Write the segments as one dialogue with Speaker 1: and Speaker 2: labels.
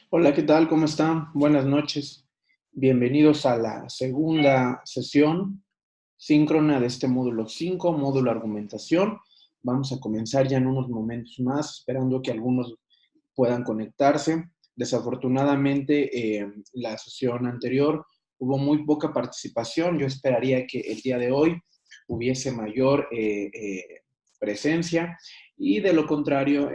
Speaker 1: Hola, ¿qué tal? ¿Cómo están? Buenas noches. Bienvenidos a la segunda sesión síncrona de este módulo 5, módulo argumentación. Vamos a comenzar ya en unos momentos más, esperando que algunos puedan conectarse. Desafortunadamente, la sesión anterior hubo muy poca participación. Yo esperaría que el día de hoy hubiese mayor presencia y de lo contrario,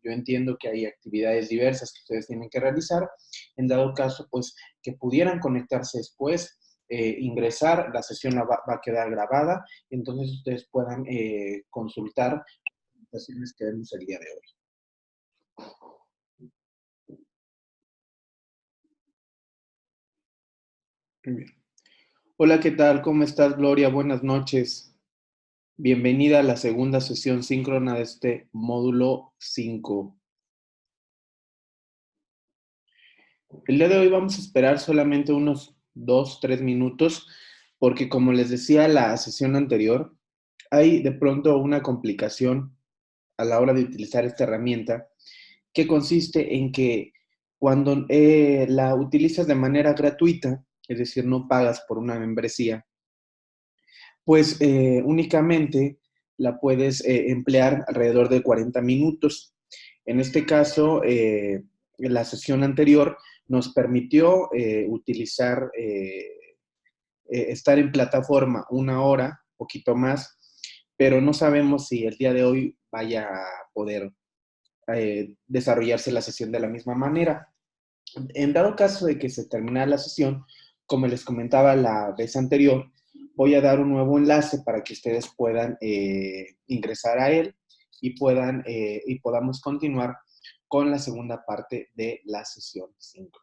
Speaker 1: yo entiendo que hay actividades diversas que ustedes tienen que realizar. En dado caso, pues que pudieran conectarse después, ingresar, la sesión va a quedar grabada, entonces ustedes puedan consultar las presentaciones que vemos el día de hoy. Muy bien. Hola, ¿qué tal? ¿Cómo estás, Gloria? Buenas noches. Bienvenida a la segunda sesión síncrona de este módulo 5. El día de hoy vamos a esperar solamente unos 2, 3 minutos, porque como les decía la sesión anterior, hay de pronto una complicación a la hora de utilizar esta herramienta, que consiste en que cuando la utilizas de manera gratuita, es decir, no pagas por una membresía, pues únicamente la puedes emplear alrededor de 40 minutos. En este caso, la sesión anterior nos permitió utilizar, estar en plataforma 1 hora, poquito más, pero no sabemos si el día de hoy vaya a poder desarrollarse la sesión de la misma manera. En dado caso de que se terminara la sesión, como les comentaba la vez anterior, voy a dar un nuevo enlace para que ustedes puedan ingresar a él y podamos continuar con la segunda parte de la sesión 5.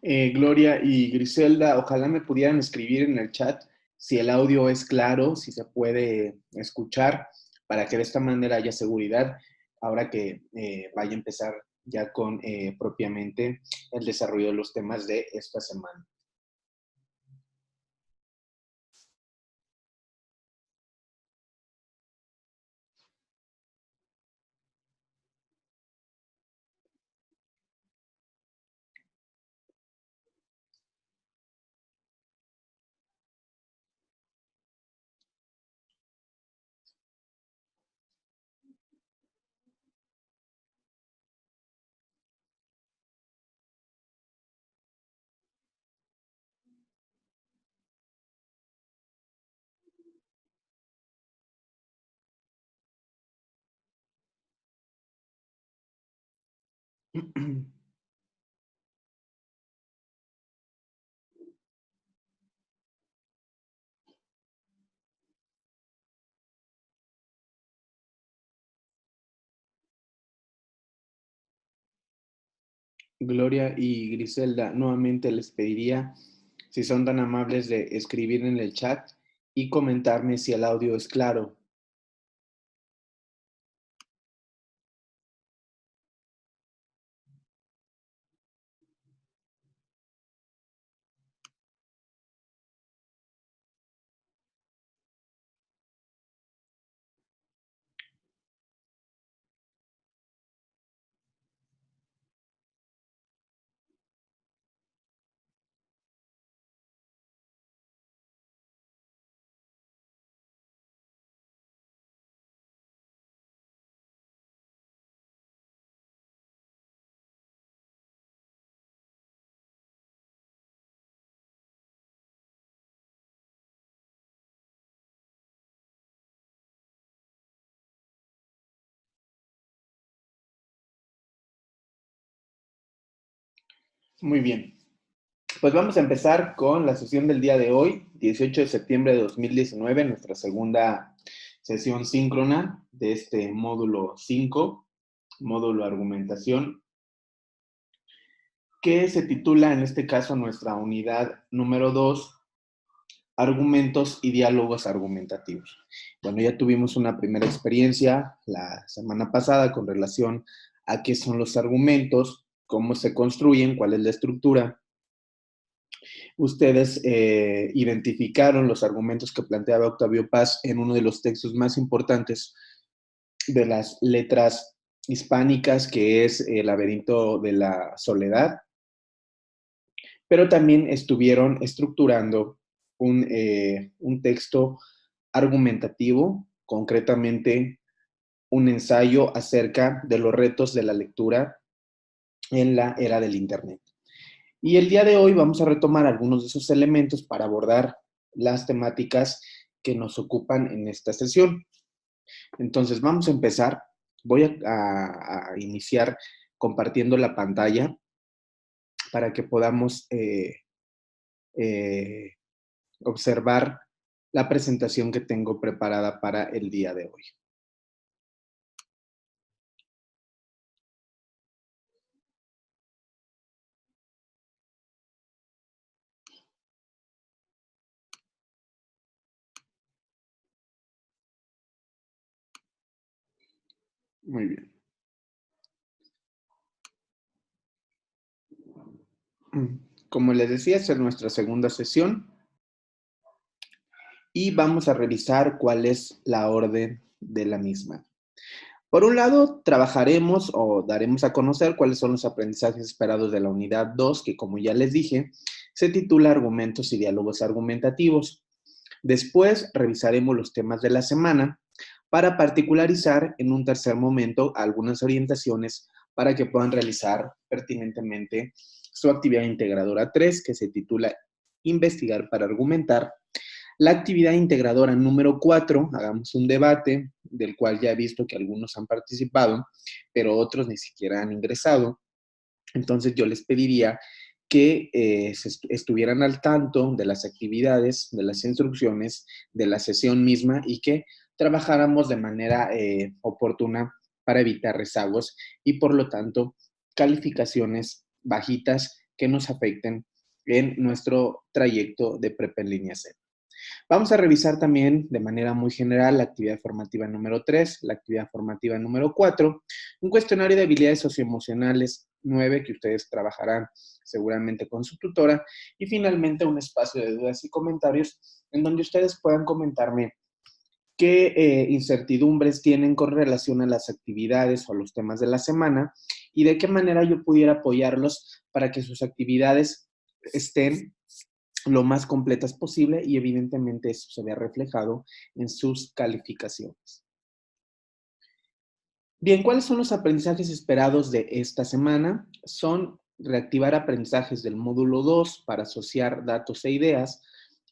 Speaker 1: Gloria y Griselda, ojalá me pudieran escribir en el chat si el audio es claro, si se puede escuchar, para que de esta manera haya seguridad ahora que vaya a empezar ya con propiamente el desarrollo de los temas de esta semana. Gloria y Griselda, nuevamente les pediría si son tan amables de escribir en el chat y comentarme si el audio es claro. Muy bien. Pues vamos a empezar con la sesión del día de hoy, 18 de septiembre de 2019, nuestra segunda sesión síncrona de este módulo 5, módulo argumentación. que se titula en este caso nuestra unidad número 2, argumentos y diálogos argumentativos. Bueno, ya tuvimos una primera experiencia la semana pasada con relación a qué son los argumentos, cómo se construyen, cuál es la estructura. Ustedes identificaron los argumentos que planteaba Octavio Paz en uno de los textos más importantes de las letras hispánicas, que es El laberinto de la soledad, pero también estuvieron estructurando un texto argumentativo, concretamente un ensayo acerca de los retos de la lectura en la era del Internet. Y el día de hoy vamos a retomar algunos de esos elementos para abordar las temáticas que nos ocupan en esta sesión. Entonces, vamos a empezar. Voy a iniciar compartiendo la pantalla para que podamos eh, observar la presentación que tengo preparada para el día de hoy. Muy bien. Como les decía, esta es nuestra segunda sesión y vamos a revisar cuál es la orden de la misma. Por un lado, trabajaremos o daremos a conocer cuáles son los aprendizajes esperados de la unidad 2, que como ya les dije, se titula Argumentos y diálogos argumentativos. Después, revisaremos los temas de la semana para particularizar en un tercer momento algunas orientaciones para que puedan realizar pertinentemente su actividad integradora 3, que se titula Investigar para argumentar. La actividad integradora número 4, hagamos un debate, del cual ya he visto que algunos han participado, pero otros ni siquiera han ingresado. Entonces yo les pediría que estuvieran al tanto de las actividades, de las instrucciones, de la sesión misma y que trabajáramos de manera oportuna para evitar rezagos y por lo tanto calificaciones bajitas que nos afecten en nuestro trayecto de prepa en línea C. Vamos a revisar también de manera muy general la actividad formativa número 3, la actividad formativa número 4, un cuestionario de habilidades socioemocionales 9 que ustedes trabajarán seguramente con su tutora y finalmente un espacio de dudas y comentarios en donde ustedes puedan comentarme qué incertidumbres tienen con relación a las actividades o a los temas de la semana y de qué manera yo pudiera apoyarlos para que sus actividades estén lo más completas posible y evidentemente eso se vea reflejado en sus calificaciones. Bien, ¿cuáles son los aprendizajes esperados de esta semana? Son reactivar aprendizajes del módulo 2 para asociar datos e ideas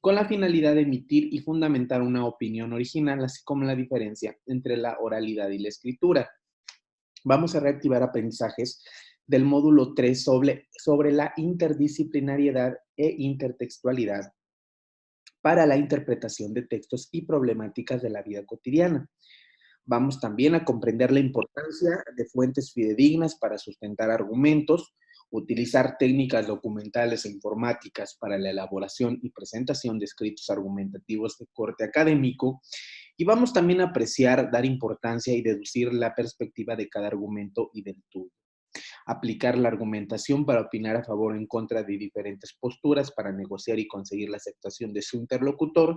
Speaker 1: con la finalidad de emitir y fundamentar una opinión original, así como la diferencia entre la oralidad y la escritura. Vamos a reactivar aprendizajes del módulo 3 sobre la interdisciplinariedad e intertextualidad para la interpretación de textos y problemáticas de la vida cotidiana. Vamos también a comprender la importancia de fuentes fidedignas para sustentar argumentos, utilizar técnicas documentales e informáticas para la elaboración y presentación de escritos argumentativos de corte académico, y vamos también a apreciar, dar importancia y deducir la perspectiva de cada argumento y del tuyo. Aplicar la argumentación para opinar a favor o en contra de diferentes posturas, para negociar y conseguir la aceptación de su interlocutor.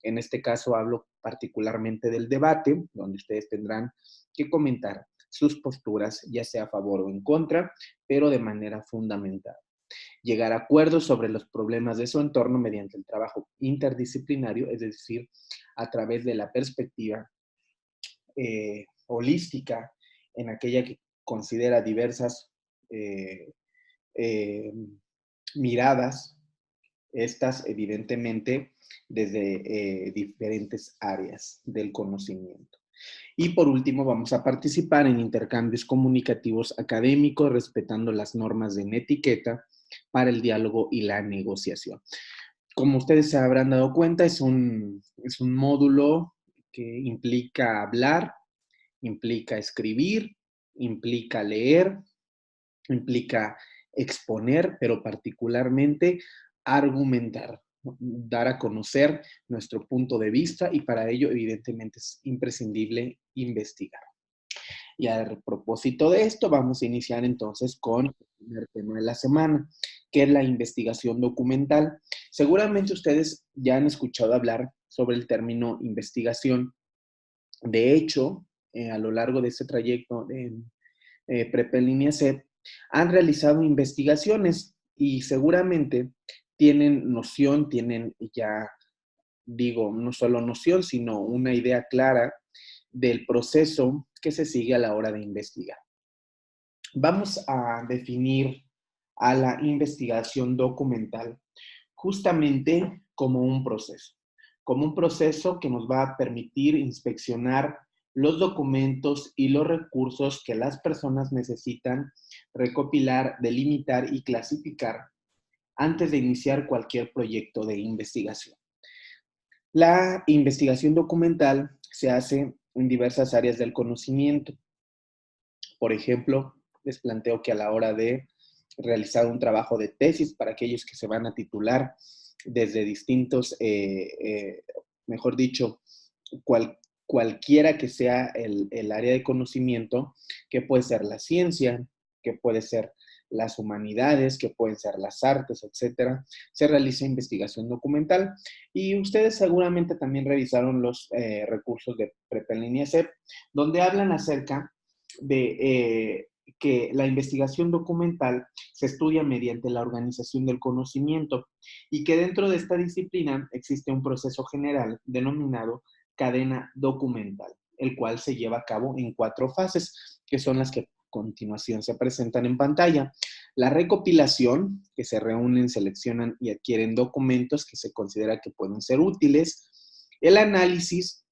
Speaker 1: En este caso hablo particularmente del debate, donde ustedes tendrán que comentar sus posturas, ya sea a favor o en contra, pero de manera fundamental. Llegar a acuerdos sobre los problemas de su entorno mediante el trabajo interdisciplinario, es decir, a través de la perspectiva holística, en aquella que considera diversas eh, eh, miradas, estas evidentemente desde diferentes áreas del conocimiento. Y por último, vamos a participar en intercambios comunicativos académicos, respetando las normas de etiqueta para el diálogo y la negociación. Como ustedes se habrán dado cuenta, es un módulo que implica hablar, implica escribir, implica leer, implica exponer, pero particularmente argumentar, ¿no? Dar a conocer nuestro punto de vista y para ello evidentemente es imprescindible investigar. Y a propósito de esto, vamos a iniciar entonces con el primer tema de la semana, que es la investigación documental. Seguramente ustedes ya han escuchado hablar sobre el término investigación. De hecho, a lo largo de este trayecto de Prepel Línea C, han realizado investigaciones y seguramente tienen noción, tienen ya, digo, no solo noción, sino una idea clara del proceso que se sigue a la hora de investigar. Vamos a definir a la investigación documental justamente como un proceso que nos va a permitir inspeccionar los documentos y los recursos que las personas necesitan recopilar, delimitar y clasificar antes de iniciar cualquier proyecto de investigación. La investigación documental se hace en diversas áreas del conocimiento. Por ejemplo, les planteo que a la hora de realizar un trabajo de tesis para aquellos que se van a titular desde distintos, mejor dicho, cualquiera que sea el área de conocimiento, que puede ser la ciencia, que puede ser las humanidades, que pueden ser las artes, etcétera, se realiza investigación documental. Y ustedes seguramente también revisaron los recursos de Prepel Línea C, donde hablan acerca de que la investigación documental se estudia mediante la organización del conocimiento y que dentro de esta disciplina existe un proceso general denominado cadena documental, el cual se lleva a cabo en 4 fases, que son las que a continuación se presentan en pantalla. La recopilación, que se reúnen, seleccionan y adquieren documentos que se considera que pueden ser útiles. El análisis,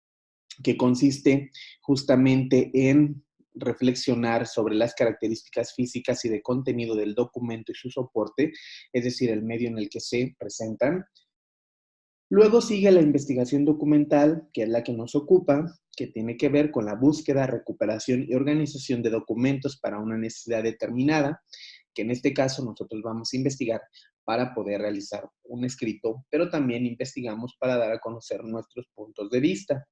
Speaker 1: que consiste justamente en reflexionar sobre las características físicas y de contenido del documento y su soporte, es decir, el medio en el que se presentan. Luego sigue la investigación documental, que es la que nos ocupa, que tiene que ver con la búsqueda, recuperación y organización de documentos para una necesidad determinada, que en este caso nosotros vamos a investigar para poder realizar un escrito, pero también investigamos para dar a conocer nuestros puntos de vista.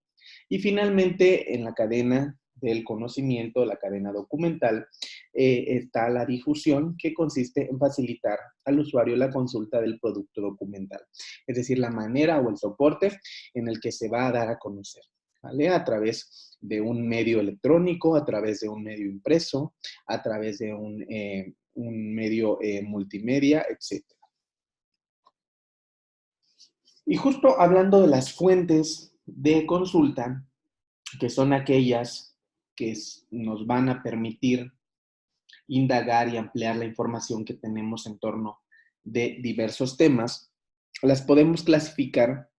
Speaker 1: Y finalmente, en la cadena del conocimiento, la cadena documental, está la difusión, que consiste en facilitar al usuario la consulta del producto documental, es decir, la manera o el soporte en el que se va a dar a conocer, ¿vale? A través de un medio electrónico, a través de un medio impreso, a través de un medio multimedia, etc. Y justo hablando de las fuentes de consulta, que son aquellas que nos van a permitir indagar y ampliar la información que tenemos en torno de diversos temas, las podemos clasificar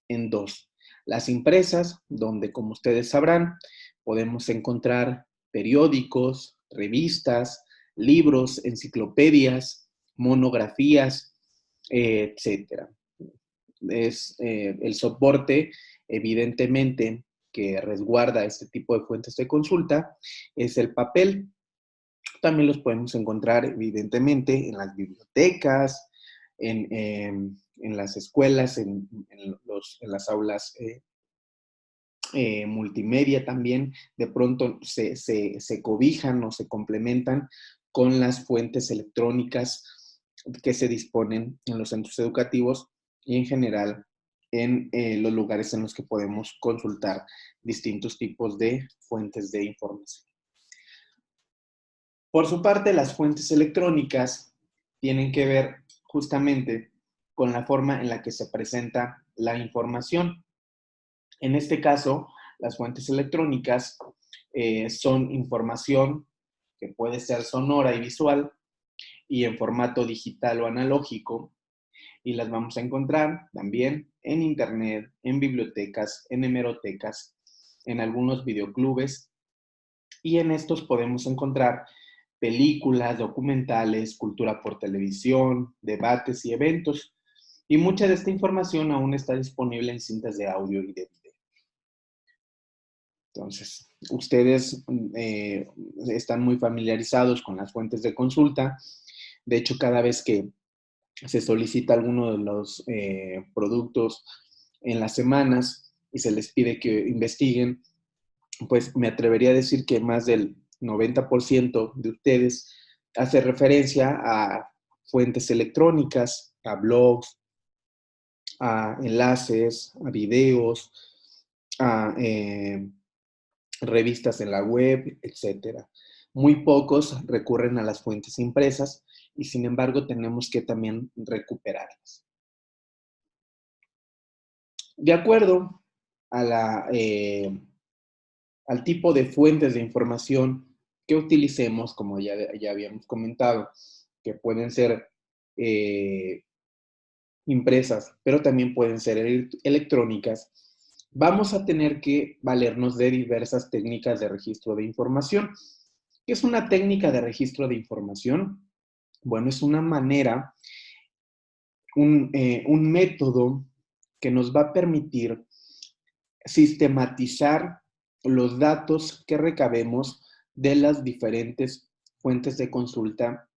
Speaker 1: en 2. Las impresas, donde, como ustedes sabrán, podemos encontrar periódicos, revistas, libros, enciclopedias, monografías, etcétera. Es el soporte, evidentemente, que resguarda este tipo de fuentes de consulta, es el papel. También los podemos encontrar, evidentemente, en las bibliotecas, en las escuelas, en las aulas multimedia también. De pronto se cobijan o se complementan con las fuentes electrónicas que se disponen en los centros educativos y en general en los lugares en los que podemos consultar distintos tipos de fuentes de información. Por su parte, las fuentes electrónicas tienen que ver justamente con la forma en la que se presenta la información. En este caso, las fuentes electrónicas son información que puede ser sonora y visual y en formato digital o analógico, y las vamos a encontrar también en internet, en bibliotecas, en hemerotecas, en algunos videoclubes, y en estos podemos encontrar películas, documentales, cultura por televisión, debates y eventos. Y mucha de esta información aún está disponible en cintas de audio y de video. Entonces, ustedes están muy familiarizados con las fuentes de consulta. De hecho, cada vez que se solicita alguno de los productos en las semanas y se les pide que investiguen, pues me atrevería a decir que más del 90% de ustedes hace referencia a fuentes electrónicas, a blogs, a enlaces, a videos, a revistas en la web, etcétera. Muy pocos recurren a las fuentes impresas y sin embargo tenemos que también recuperarlas. De acuerdo a al tipo de fuentes de información que utilicemos, como ya habíamos comentado, que pueden ser impresas, pero también pueden ser electrónicas, vamos a tener que valernos de diversas técnicas de registro de información. ¿Qué es una técnica de registro de información? Bueno, es una manera, un método que nos va a permitir sistematizar los datos que recabemos de las diferentes fuentes de consulta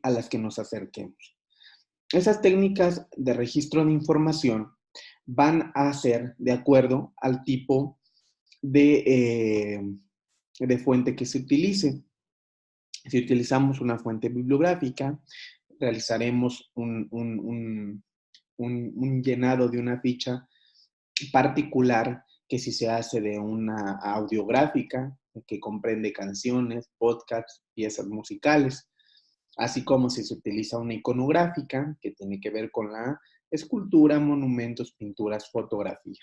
Speaker 1: a las que nos acerquemos. Esas técnicas de registro de información van a ser de acuerdo al tipo de fuente que se utilice. Si utilizamos una fuente bibliográfica, realizaremos un llenado de una ficha particular que si se hace de una audiográfica que comprende canciones, podcasts, piezas musicales, así como si se utiliza una iconográfica que tiene que ver con la escultura, monumentos, pinturas, fotografía.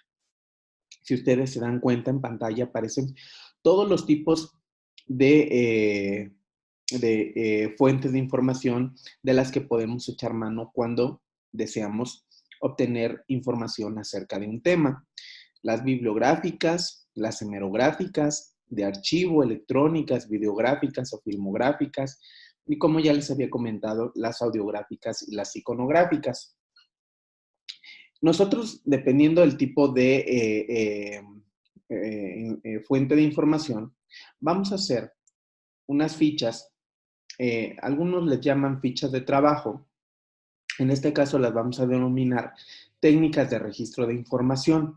Speaker 1: Si ustedes se dan cuenta, en pantalla aparecen todos los tipos de fuentes de información de las que podemos echar mano cuando deseamos obtener información acerca de un tema. Las bibliográficas, las hemerográficas, de archivo, electrónicas, videográficas o filmográficas, y como ya les había comentado, las audiográficas y las iconográficas. Nosotros, dependiendo del tipo de fuente de información, vamos a hacer unas fichas, algunos les llaman fichas de trabajo, en este caso las vamos a denominar técnicas de registro de información.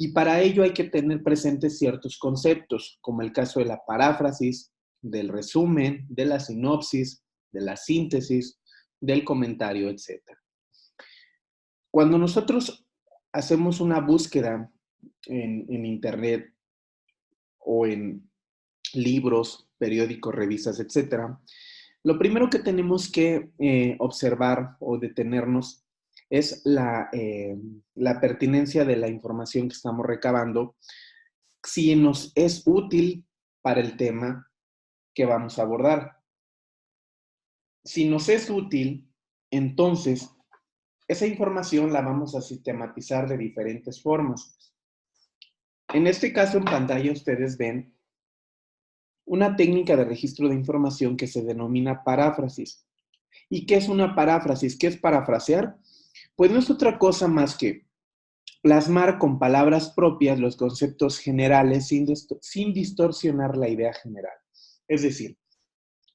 Speaker 1: Y para ello hay que tener presentes ciertos conceptos, como el caso de la paráfrasis, del resumen, de la sinopsis, de la síntesis, del comentario, etc. Cuando nosotros hacemos una búsqueda en Internet o en libros, periódicos, revistas, etc., lo primero que tenemos que observar o detenernos es la pertinencia de la información que estamos recabando, si nos es útil para el tema que vamos a abordar. Si nos es útil, entonces esa información la vamos a sistematizar de diferentes formas. En este caso, en pantalla ustedes ven una técnica de registro de información que se denomina paráfrasis. ¿Y qué es una paráfrasis? ¿Qué es parafrasear? Pues no es otra cosa más que plasmar con palabras propias los conceptos generales sin distorsionar la idea general. Es decir,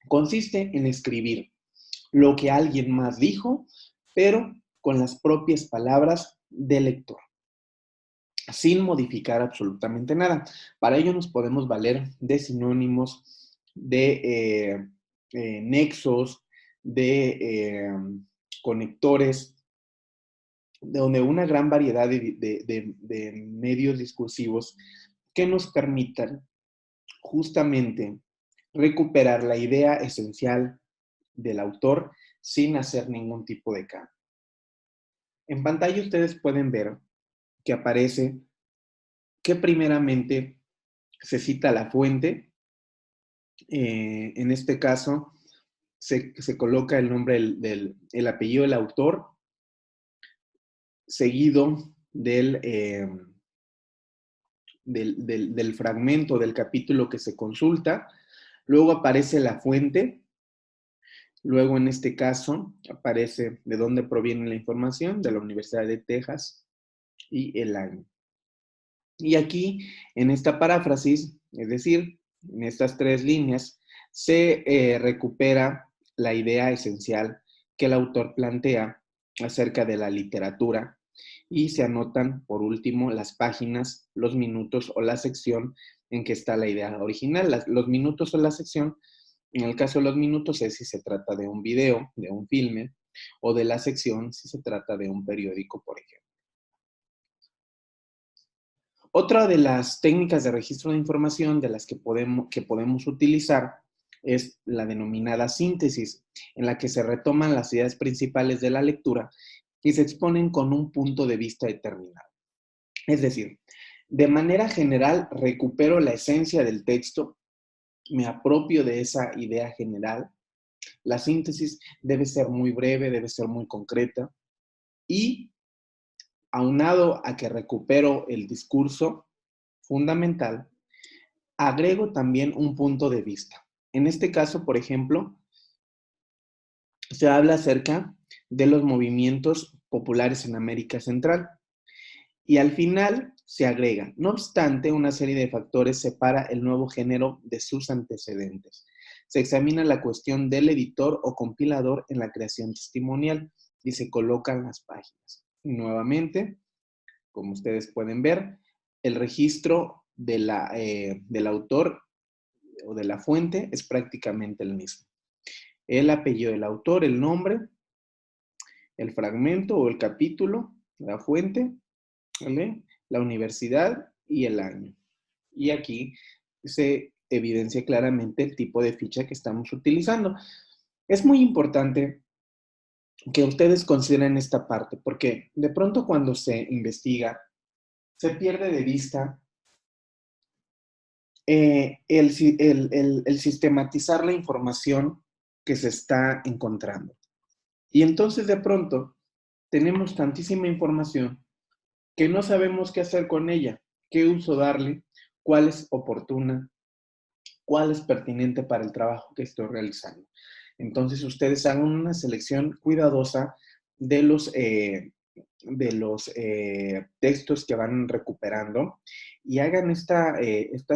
Speaker 1: consiste en escribir lo que alguien más dijo, pero con las propias palabras del lector, sin modificar absolutamente nada. Para ello nos podemos valer de sinónimos, de nexos, de conectores, donde una gran variedad de medios discursivos que nos permitan justamente recuperar la idea esencial del autor sin hacer ningún tipo de cambio. En pantalla ustedes pueden ver que aparece que primeramente se cita la fuente. En este caso se coloca el nombre el apellido del autor, seguido del fragmento del capítulo que se consulta. Luego aparece la fuente. Luego, en este caso, aparece de dónde proviene la información, de la Universidad de Texas, y el año. Y aquí, en esta paráfrasis, es decir, en estas tres líneas, se recupera la idea esencial que el autor plantea acerca de la literatura y se anotan, por último, las páginas, los minutos o la sección en que está la idea original. Los minutos o la sección, en el caso de los minutos, es si se trata de un video, de un filme, o de la sección si se trata de un periódico, por ejemplo. Otra de las técnicas de registro de información de las que podemos utilizar es la denominada síntesis, en la que se retoman las ideas principales de la lectura y se exponen con un punto de vista determinado. Es decir, de manera general recupero la esencia del texto, me apropio de esa idea general. La síntesis debe ser muy breve, debe ser muy concreta y aunado a que recupero el discurso fundamental, agrego también un punto de vista. En este caso, por ejemplo, se habla acerca de los movimientos populares en América Central y al final se agrega, no obstante, una serie de factores separa el nuevo género de sus antecedentes. Se examina la cuestión del editor o compilador en la creación testimonial y se colocan las páginas. Y nuevamente, como ustedes pueden ver, el registro del autor o de la fuente es prácticamente el mismo. El apellido del autor, el nombre, el fragmento o el capítulo, la fuente, ¿vale? La universidad y el año. Y aquí se evidencia claramente el tipo de ficha que estamos utilizando. Es muy importante que ustedes consideren esta parte, porque de pronto cuando se investiga, se pierde de vista el sistematizar la información que se está encontrando. Y entonces de pronto tenemos tantísima información que no sabemos qué hacer con ella, qué uso darle, cuál es oportuna, cuál es pertinente para el trabajo que estoy realizando. Entonces ustedes hagan una selección cuidadosa de los textos que van recuperando y hagan esta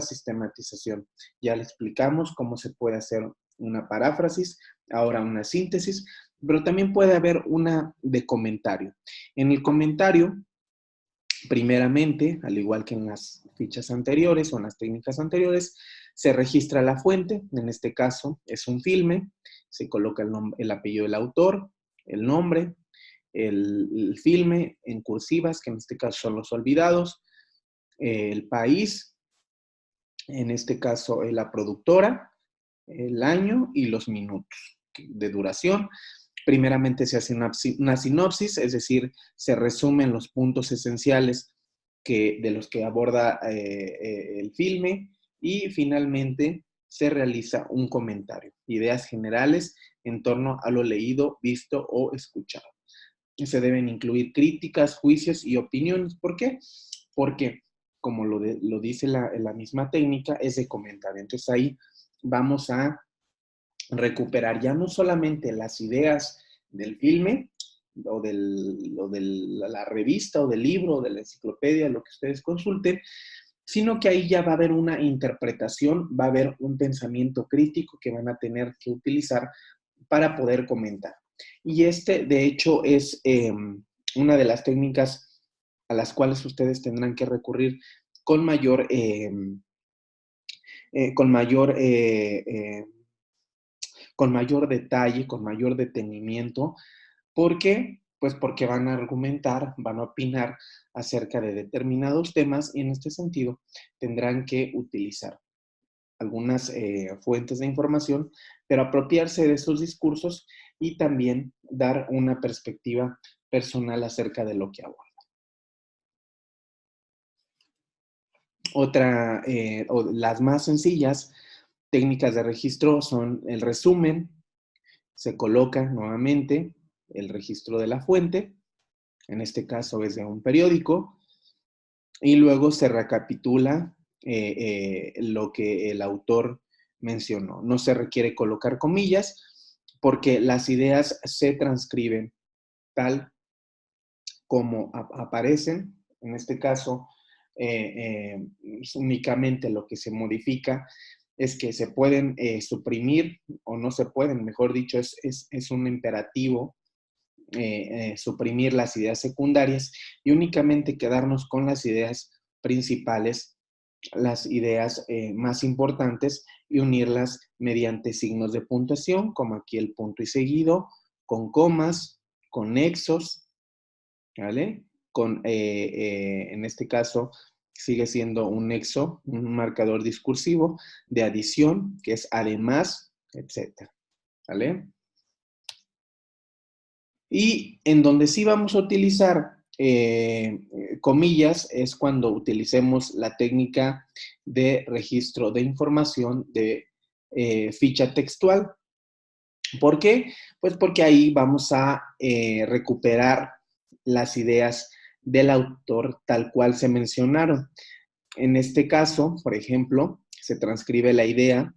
Speaker 1: sistematización. Ya les explicamos cómo se puede hacer una paráfrasis, ahora una síntesis, pero también puede haber una de comentario. En el comentario, primeramente, al igual que en las fichas anteriores o en las técnicas anteriores, se registra la fuente, en este caso es un filme, se coloca el apellido del autor, el nombre, el filme en cursivas, que en este caso son los olvidados, el país, en este caso la productora, el año y los minutos de duración. Primeramente se hace una sinopsis, es decir, se resumen los puntos esenciales de los que aborda el filme y finalmente se realiza un comentario, ideas generales en torno a lo leído, visto o escuchado. Se deben incluir críticas, juicios y opiniones. ¿Por qué? Porque, como lo dice la misma técnica, es de comentario. Entonces ahí vamos a recuperar ya no solamente las ideas del filme o de la revista o del libro o de la enciclopedia, lo que ustedes consulten, sino que ahí ya va a haber una interpretación, va a haber un pensamiento crítico que van a tener que utilizar para poder comentar. Y de hecho, es una de las técnicas a las cuales ustedes tendrán que recurrir con mayor, con mayor con mayor detalle, con mayor detenimiento. ¿Por qué? Pues porque van a argumentar, van a opinar acerca de determinados temas y en este sentido tendrán que utilizar algunas fuentes de información, pero apropiarse de esos discursos y también dar una perspectiva personal acerca de lo que aborda. O las más sencillas técnicas de registro son el resumen, se coloca nuevamente el registro de la fuente, en este caso es de un periódico, y luego se recapitula lo que el autor mencionó. No se requiere colocar comillas porque las ideas se transcriben tal como aparecen. En este caso, únicamente lo que se modifica es que se pueden suprimir, o no se pueden, mejor dicho, es un imperativo suprimir las ideas secundarias y únicamente quedarnos con las ideas principales, las ideas más importantes, y unirlas mediante signos de puntuación, como aquí el punto y seguido, con comas, con nexos, ¿vale? En este caso, sigue siendo un nexo, un marcador discursivo de adición, que es además, etcétera, ¿vale? Y en donde sí vamos a utilizar comillas es cuando utilicemos la técnica de registro de información de ficha textual. ¿Por qué? Pues porque ahí vamos a recuperar las ideas del autor tal cual se mencionaron. En este caso, por ejemplo, se transcribe la idea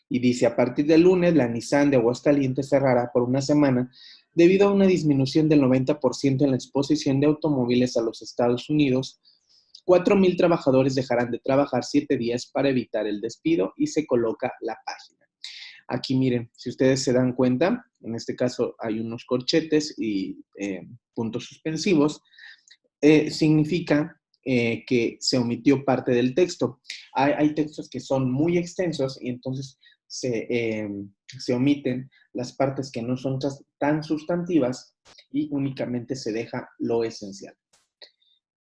Speaker 1: y dice: a partir del lunes, la Nissan de Aguascalientes cerrará por una semana debido a una disminución del 90% en la exposición de automóviles a los Estados Unidos. 4,000 trabajadores dejarán de trabajar 7 días para evitar el despido, y se coloca la página. Aquí miren, si ustedes se dan cuenta, en este caso hay unos corchetes y puntos suspensivos. Significa que se omitió parte del texto. Hay textos que son muy extensos y entonces se omiten las partes que no son tan sustantivas y únicamente se deja lo esencial.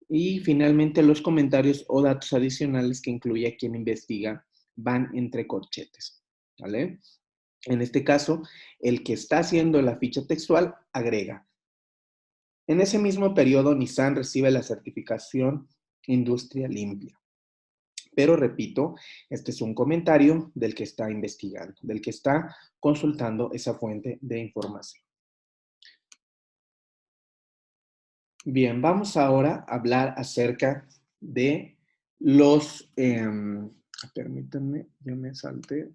Speaker 1: Y finalmente, los comentarios o datos adicionales que incluye quien investiga van entre corchetes, ¿vale? En este caso, el que está haciendo la ficha textual agrega: en ese mismo periodo, Nissan recibe la certificación Industria Limpia. Pero repito, este es un comentario del que está investigando, del que está consultando esa fuente de información. Bien, vamos ahora a hablar acerca de los, permítanme, ya me salté,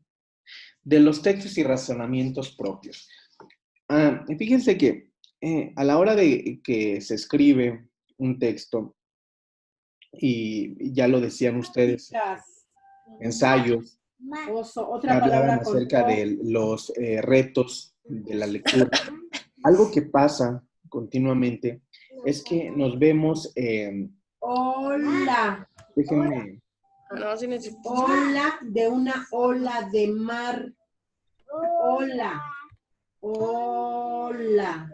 Speaker 1: de los textos y razonamientos propios. Fíjense que a la hora de que se escribe un texto, y ya lo decían ustedes, ensayos, hablaban acerca de los retos de la lectura. Algo que pasa continuamente es que nos vemos...
Speaker 2: Hola.
Speaker 1: déjenme...
Speaker 2: No, sí necesito. Hola de una ola de mar. Hola. Hola.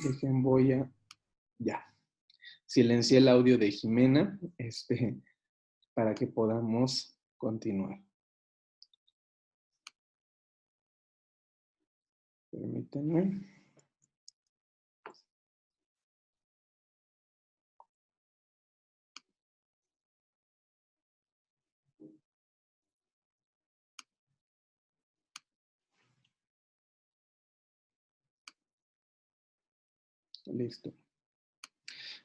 Speaker 1: Dejen, voy a... Ya. Silencié el audio de Jimena, para que podamos continuar. Permítanme. Listo.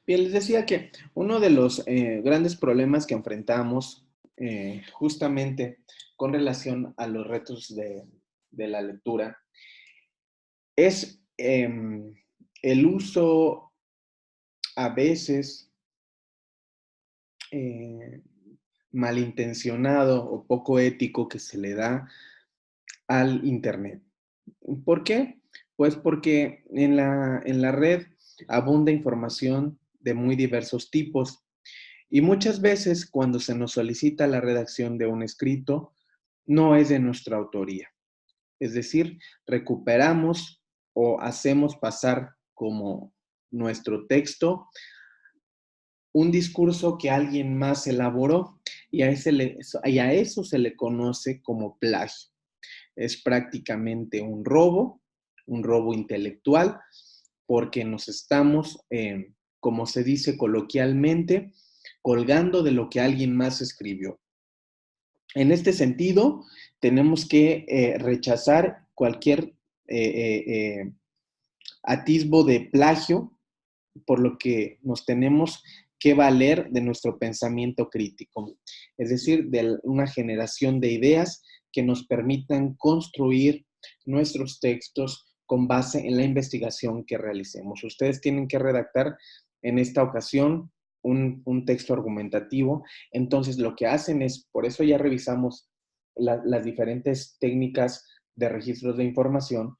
Speaker 1: Bien, les decía que uno de los grandes problemas que enfrentamos justamente con relación a los retos de la lectura es el uso a veces malintencionado o poco ético que se le da al Internet. ¿Por qué? Pues porque en la red abunda información de muy diversos tipos, y muchas veces cuando se nos solicita la redacción de un escrito, no es de nuestra autoría. Es decir, recuperamos o hacemos pasar como nuestro texto un discurso que alguien más elaboró, y a eso se le conoce como plagio. Es prácticamente un robo intelectual, porque nos estamos, como se dice coloquialmente, colgando de lo que alguien más escribió. En este sentido, tenemos que rechazar cualquier atisbo de plagio, por lo que nos tenemos que valer de nuestro pensamiento crítico, es decir, de una generación de ideas que nos permitan construir nuestros textos con base en la investigación que realicemos. Ustedes tienen que redactar en esta ocasión un texto argumentativo. Entonces, lo que hacen es, por eso ya revisamos las diferentes técnicas de registros de información,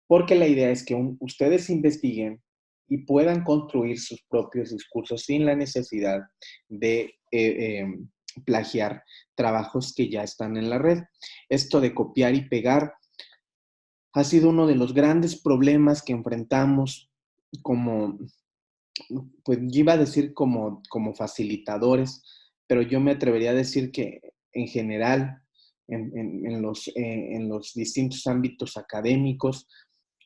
Speaker 1: porque la idea es que ustedes investiguen y puedan construir sus propios discursos sin la necesidad de plagiar trabajos que ya están en la red. Esto de copiar y pegar ha sido uno de los grandes problemas que enfrentamos como, pues yo iba a decir como facilitadores, pero yo me atrevería a decir que en general, en los distintos ámbitos académicos,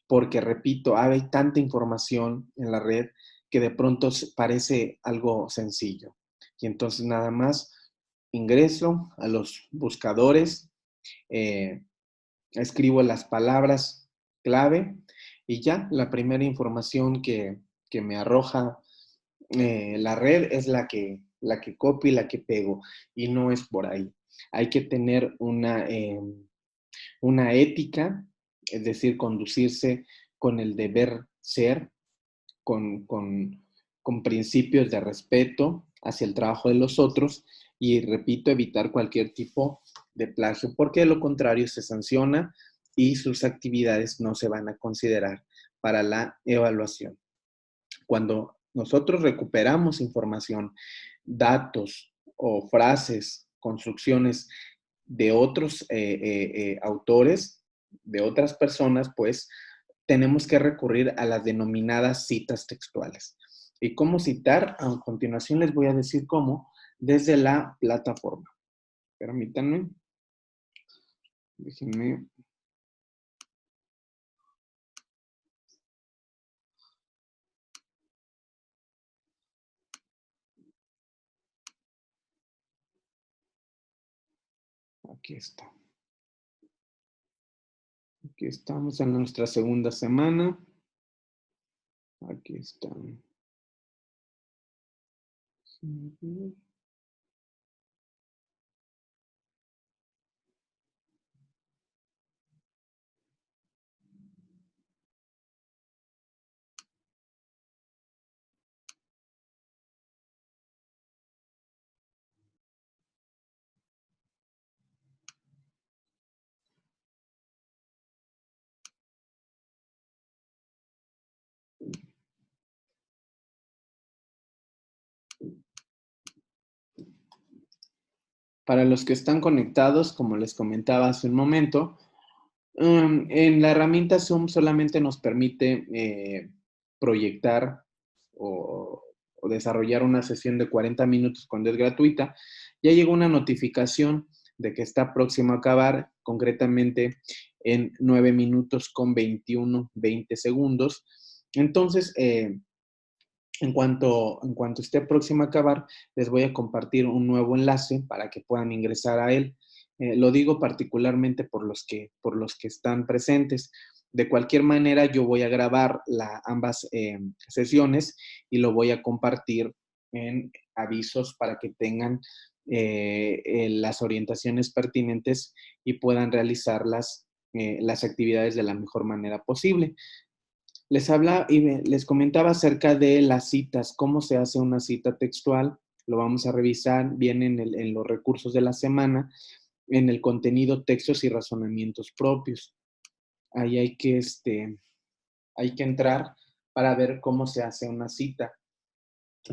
Speaker 1: porque repito, hay tanta información en la red que de pronto parece algo sencillo. Y entonces nada más ingreso a los buscadores, eh, escribo las palabras clave y ya la primera información que me arroja la red es la que copio y la que pego, y no es por ahí. Hay que tener una ética, es decir, conducirse con el deber ser, con, con, con principios de respeto hacia el trabajo de los otros y, repito, evitar cualquier tipo de plagio, porque de lo contrario se sanciona y sus actividades no se van a considerar para la evaluación. Cuando nosotros recuperamos información, datos o frases, construcciones de otros autores, de otras personas, pues tenemos que recurrir a las denominadas citas textuales. ¿Y cómo citar? A continuación les voy a decir cómo, desde la plataforma. Permítanme. Déjenme. Aquí está. Aquí estamos en nuestra segunda semana. Aquí está. Para los que están conectados, como les comentaba hace un momento, en la herramienta Zoom solamente nos permite proyectar o desarrollar una sesión de 40 minutos cuando es gratuita. Ya llegó una notificación de que está próximo a acabar, concretamente en 9 minutos con 20 segundos. Entonces, en cuanto esté próximo a acabar, les voy a compartir un nuevo enlace para que puedan ingresar a él. Lo digo particularmente por los que están presentes. De cualquier manera, yo voy a grabar ambas sesiones y lo voy a compartir en avisos para que tengan las orientaciones pertinentes y puedan realizar las actividades de la mejor manera posible. Les comentaba acerca de las citas, cómo se hace una cita textual. Lo vamos a revisar bien en los recursos de la semana, en el contenido, textos y razonamientos propios. Ahí hay que entrar para ver cómo se hace una cita.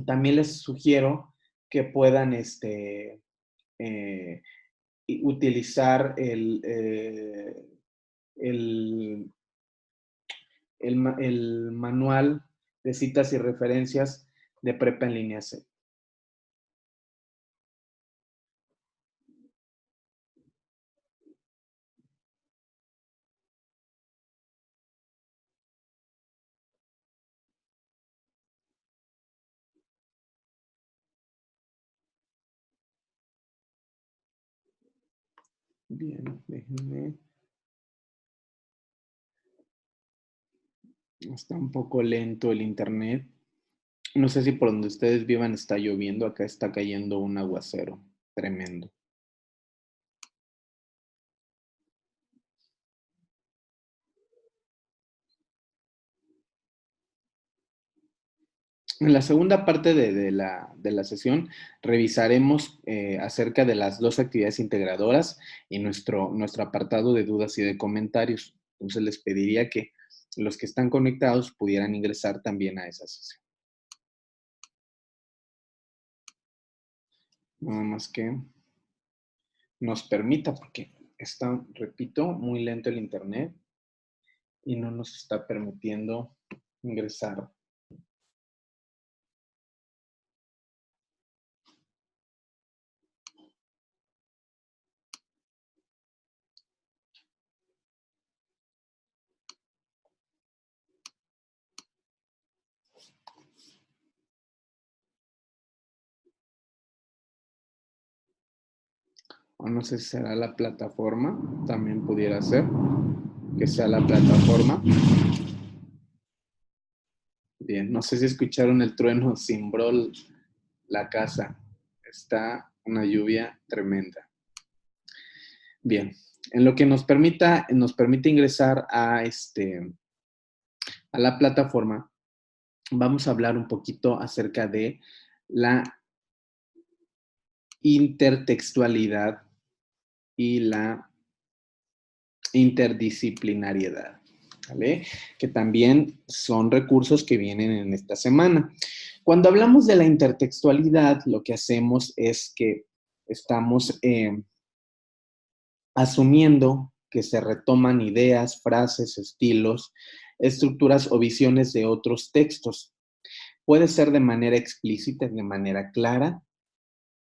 Speaker 1: También les sugiero que puedan eh, utilizar el el manual de citas y referencias de Prepa en línea C. Bien, déjenme. Está un poco lento el internet. No sé si por donde ustedes vivan está lloviendo. Acá está cayendo un aguacero tremendo. En la segunda parte de la sesión revisaremos acerca de las dos actividades integradoras y nuestro apartado de dudas y de comentarios. Entonces les pediría que los que están conectados pudieran ingresar también a esa sesión. Nada más que nos permita, porque está, repito, muy lento el internet y no nos está permitiendo ingresar. O no sé si será la plataforma, también pudiera ser que sea la plataforma. Bien, no sé si escucharon el trueno, cimbró la casa. Está una lluvia tremenda. Bien, en lo que nos permite ingresar a la plataforma, vamos a hablar un poquito acerca de la intertextualidad y la interdisciplinariedad, ¿vale? Que también son recursos que vienen en esta semana. Cuando hablamos de la intertextualidad, lo que hacemos es que estamos asumiendo que se retoman ideas, frases, estilos, estructuras o visiones de otros textos. Puede ser de manera explícita, de manera clara,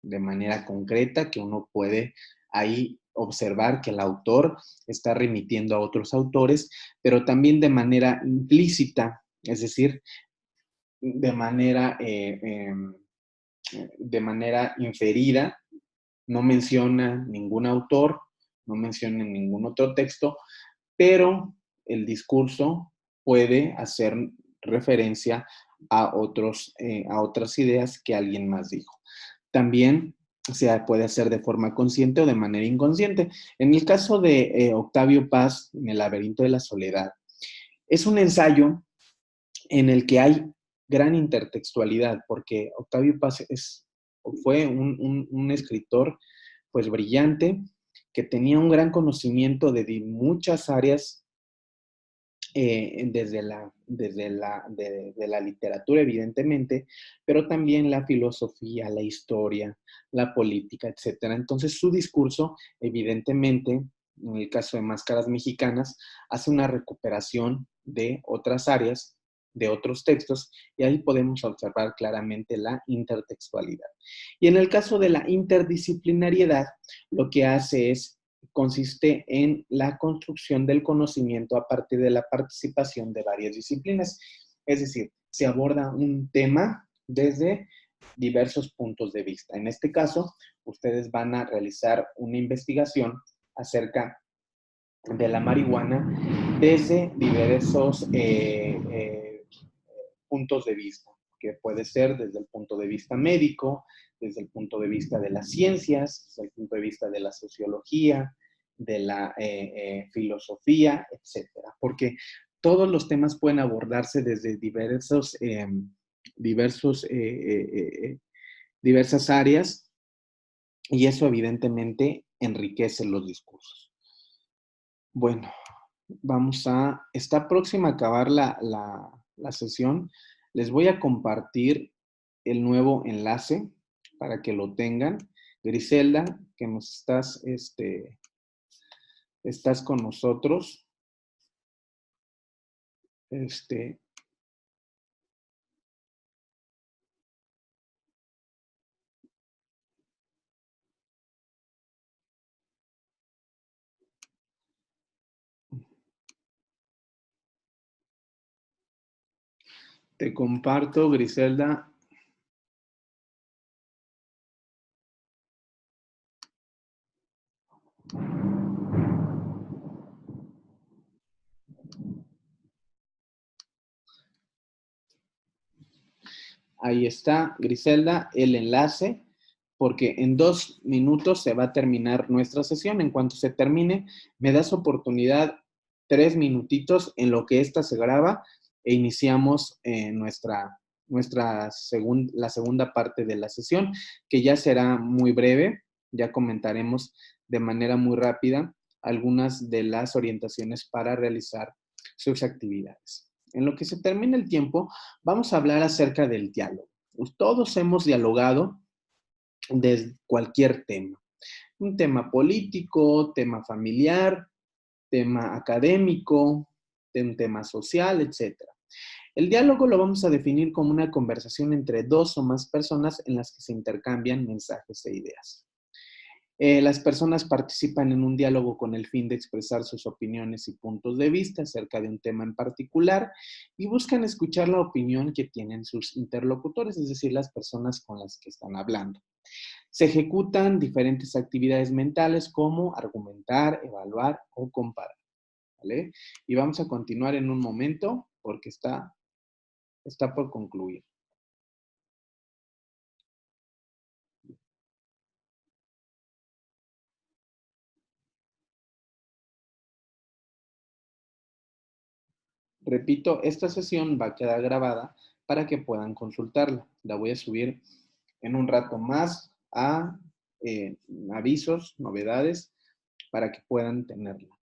Speaker 1: de manera concreta, que uno puede ahí observar que el autor está remitiendo a otros autores, pero también de manera implícita, es decir, de manera inferida, no menciona ningún autor, no menciona ningún otro texto, pero el discurso puede hacer referencia a otras ideas que alguien más dijo. También se puede hacer de forma consciente o de manera inconsciente. En el caso de Octavio Paz, en El laberinto de la soledad, es un ensayo en el que hay gran intertextualidad, porque Octavio Paz fue un escritor pues brillante, que tenía un gran conocimiento de muchas áreas de la literatura, evidentemente, pero también la filosofía, la historia, la política, etcétera. Entonces, su discurso, evidentemente, en el caso de Máscaras Mexicanas, hace una recuperación de otras áreas, de otros textos, y ahí podemos observar claramente la intertextualidad. Y en el caso de la interdisciplinariedad, lo que hace consiste en la construcción del conocimiento a partir de la participación de varias disciplinas. Es decir, se aborda un tema desde diversos puntos de vista. En este caso, ustedes van a realizar una investigación acerca de la marihuana desde diversos puntos de vista, que puede ser desde el punto de vista médico, desde el punto de vista de las ciencias, desde el punto de vista de la sociología, de la filosofía, etcétera. Porque todos los temas pueden abordarse desde diversas áreas y eso evidentemente enriquece los discursos. Bueno, está próxima a acabar la sesión. Les voy a compartir el nuevo enlace para que lo tengan. Griselda, que estás con nosotros. Te comparto, Griselda. Ahí está, Griselda, el enlace, porque en 2 minutos se va a terminar nuestra sesión. En cuanto se termine, me das oportunidad 3 minutitos en lo que esta se graba e iniciamos nuestra la segunda parte de la sesión, que ya será muy breve. Ya comentaremos de manera muy rápida algunas de las orientaciones para realizar sus actividades. En lo que se termina el tiempo, vamos a hablar acerca del diálogo. Todos hemos dialogado de cualquier tema. Un tema político, tema familiar, tema académico, un tema social, etcétera. El diálogo lo vamos a definir como una conversación entre dos o más personas en las que se intercambian mensajes e ideas. Las personas participan en un diálogo con el fin de expresar sus opiniones y puntos de vista acerca de un tema en particular y buscan escuchar la opinión que tienen sus interlocutores, es decir, las personas con las que están hablando. Se ejecutan diferentes actividades mentales como argumentar, evaluar o comparar. ¿Vale? Y vamos a continuar en un momento porque está por concluir. Repito, esta sesión va a quedar grabada para que puedan consultarla. La voy a subir en un rato más a avisos, novedades, para que puedan tenerla.